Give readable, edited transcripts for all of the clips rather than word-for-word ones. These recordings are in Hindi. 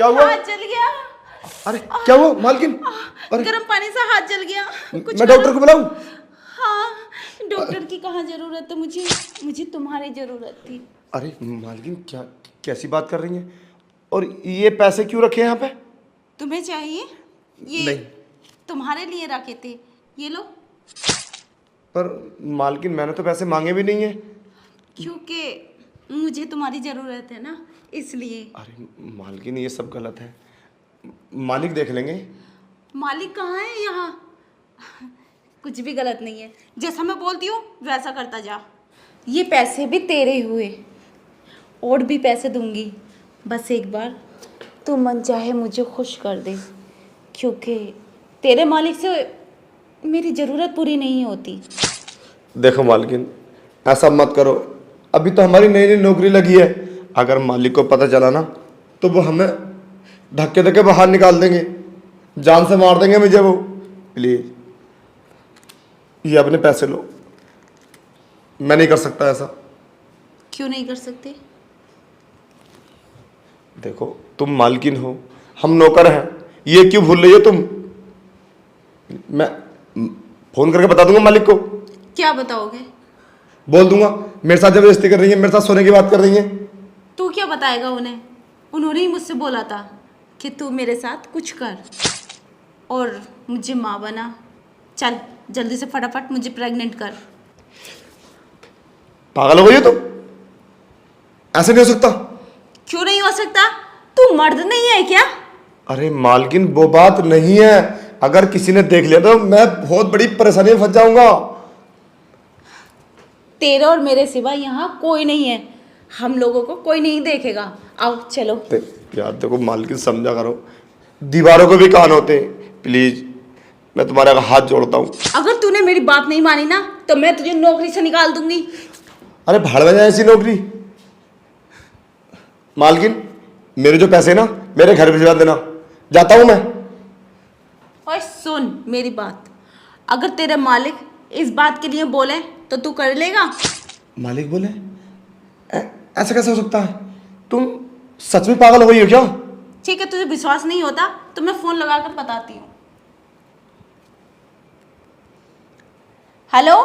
क्या हुआ? हाथ जल गया। अरे क्या हुआ मालकिन? अरे गर्म पानी से हाथ जल गया। कुछ मैं डॉक्टर को बुलाऊं? हाँ, डॉक्टर की कहाँ जरूरत है मुझे, मुझे तुम्हारी जरूरत थी। अरे मालकिन क्या कैसी बात कर रही हैं? और ये पैसे क्यों रखे हैं यहाँ पे? तुम्हें चाहिए? ये नहीं। तुम्हारे लिए रखे थे, ये लो। पर मालकिन मैंने तो पैसे मांगे भी नहीं है। क्योंकि मुझे तुम्हारी जरूरत है ना, इसलिए। अरे मालकिन ये सब गलत है, मालिक देख लेंगे। मालिक कहाँ है यहाँ? कुछ भी गलत नहीं है, जैसा मैं बोलती हूँ वैसा करता जा। ये पैसे भी तेरे हुए, और भी पैसे दूंगी, बस एक बार तू मन चाहे मुझे खुश कर दे, क्योंकि तेरे मालिक से मेरी ज़रूरत पूरी नहीं होती। देखो मालकिन ऐसा मत करो, अभी तो हमारी नई नई नौकरी लगी है। अगर मालिक को पता चला ना तो वो हमें धक्के धक्के बाहर निकाल देंगे, जान से मार देंगे मुझे वो। प्लीज ये अपने पैसे लो, मैं नहीं कर सकता ऐसा। क्यों नहीं कर सकते? देखो तुम मालकिन हो, हम नौकर हैं, ये क्यों भूल रही हो तुम? मैं फोन करके बता दूंगा मालिक को। क्या बताओगे? बोल दूंगा मेरे साथ जबरदस्ती कर रही है, मेरे साथ सोने की बात कर रही है। तू क्या बताएगा उन्हें? उन्होंने ही मुझसे बोला था कि तू मेरे साथ कुछ कर और मुझे माँ बना। चल जल्दी से फटाफट मुझे प्रेग्नेंट कर। पागल हो गई हो तुम? ऐसे नहीं हो सकता। क्यों नहीं हो सकता? तू मर्द नहीं है क्या? अरे मालकिन वो बात नहीं है, अगर किसी ने देख लिया तो मैं बहुत बड़ी परेशानी में फंस जाऊंगा। तेरे और मेरे सिवा यहाँ कोई नहीं है, हम लोगों को कोई नहीं देखेगा। आओ चलो। यार देखो मालकिन समझा करो, दीवारों को भी कान होते हैं। प्लीज मैं तुम्हारे आगे हाथ जोड़ता हूँ। अगर तूने मेरी बात नहीं मानी ना तो मैं तुझे नौकरी से निकाल दूंगी। अरे भाड़ में जाए ऐसी नौकरी। मालकिन मेरे जो पैसे ना मेरे घर भिजवा देना, जाता हूँ मैं। और सुन मेरी बात, अगर तेरे मालिक इस बात के लिए बोले तो तू कर लेगा? मालिक बोले? ऐसा कैसे हो सकता है? तुम सच में पागल हो गई हो क्या? ठीक है, तुझे विश्वास नहीं होता तो मैं फोन लगा कर बताती हूँ। हेलो,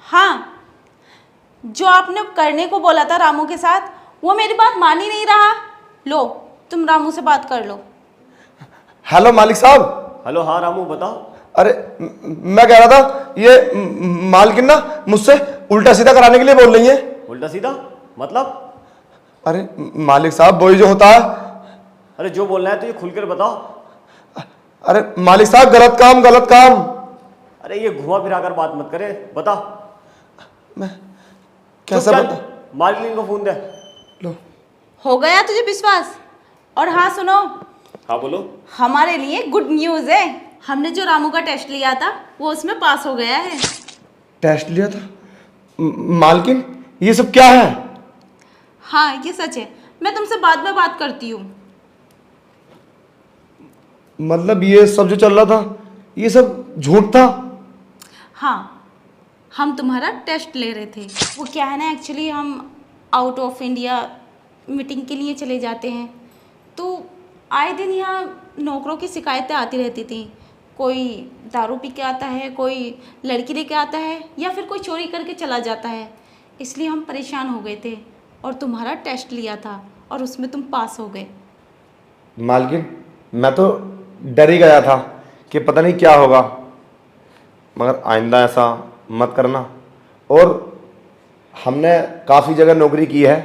हाँ, जो आपने करने को बोला था रामू के साथ, वो मेरी बात मान ही नहीं रहा। लो तुम रामू से बात कर लो। हेलो मालिक साहब। हेलो, हाँ रामू बताओ। अरे मैं कह रहा था ये मालकिन ना मुझसे उल्टा सीधा कराने के लिए बोल रही है। उल्टा सीधा मतलब? अरे मालिक साहब वही जो होता है। अरे जो बोलना है तो ये खुलकर बताओ। अरे मालिक साहब गलत काम गलत काम। अरे ये घुमा फिरा कर बात मत करे, बता। मैं कैसा बता? मालकिन को फोन दे। लो। हो गया तुझे विश्वास? और हाँ सुनो, हाँ बोलो। हमारे लिए गुड न्यूज़ है। हमने जो रामू का टेस्ट लिया था वो उसमें पास हो गया है। टेस्ट लिया था? मालकिन ये सब क्या है? हाँ ये सच है, मैं तुमसे बाद में बात करती हूँ। मतलब ये सब जो चल रहा था ये सब झूठ था? हाँ, हम तुम्हारा टेस्ट ले रहे थे। वो क्या है ना, एक्चुअली हम आउट ऑफ इंडिया मीटिंग के लिए चले जाते हैं, तो आए दिन यहाँ नौकरों की शिकायतें आती रहती थी। कोई दारू पी के आता है, कोई लड़की लेके आता है, या फिर कोई चोरी करके चला जाता है। इसलिए हम परेशान हो गए थे और तुम्हारा टेस्ट लिया था और उसमें तुम पास हो गए। मालकिन मैं तो डर ही गया था कि पता नहीं क्या होगा, मगर आइंदा ऐसा मत करना। और हमने काफ़ी जगह नौकरी की है,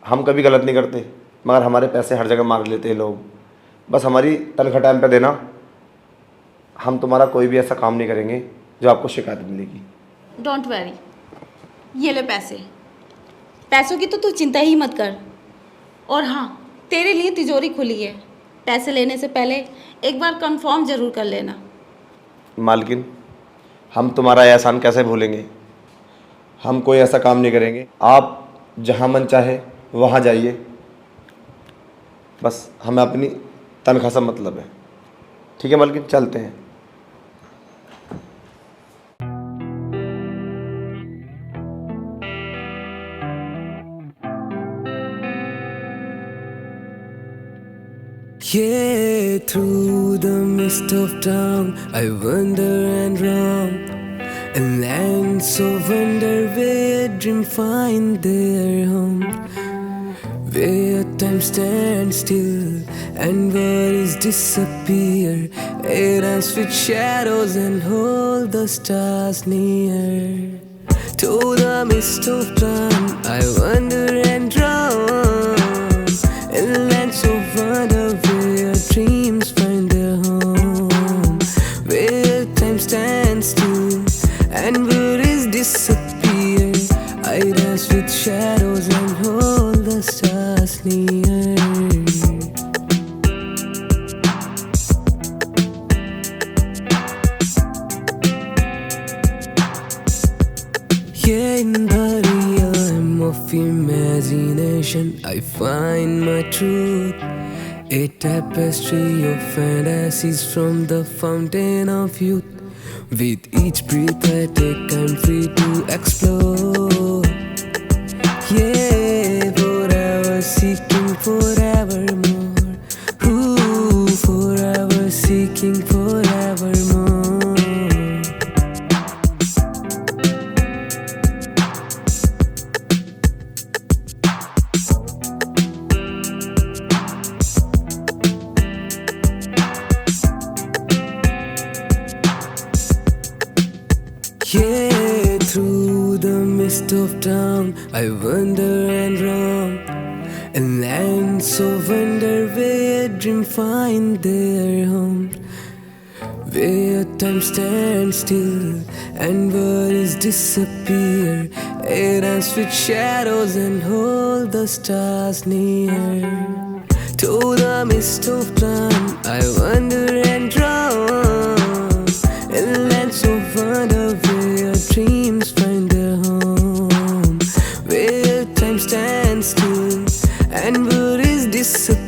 हम कभी गलत नहीं करते, मगर हमारे पैसे हर जगह मांग लेते हैं लोग। बस हमारी तनख्वाह टाइम पे देना, हम तुम्हारा कोई भी ऐसा काम नहीं करेंगे जो आपको शिकायत मिलेगी। डोंट वरी, ये ले पैसे। पैसों की तो तू चिंता ही मत कर। और हाँ, तेरे लिए तिजोरी खुली है, पैसे लेने से पहले एक बार कंफर्म ज़रूर कर लेना। मालकिन हम तुम्हारा एहसान कैसे भूलेंगे, हम कोई ऐसा काम नहीं करेंगे। आप जहाँ मन चाहे वहाँ जाइए, बस हमें अपनी तनख्वाह से मतलब है। ठीक है मालकिन, चलते हैं। Yeah, through the mist of town, I wander and roam. And lands of wonder where dream find their home. Where time stands still and worries disappear. I dance with shadows and hold the stars near. To the mist of time, I wander and roam. In lands of wonder where dreams find their home. Where time stands still and worries disappear. I dance with shadows and hold the stars near. Yeah, in the realm of imagination, I find my truth. A tapestry of fantasies from the fountain of youth. With each breath I take, I'm free to explore. Yeah, forever seeking forevermore. Ooh, forever seeking forevermore. Yeah, through the mist of town, I wander and roam. And lands of wonder where dream find their home. Where time stands still and worries disappear. I dance with shadows and hold the stars near. To the mist of time, I wander and roam. In lands of wonder where dreams find their home. Where time stands still and worries disappear.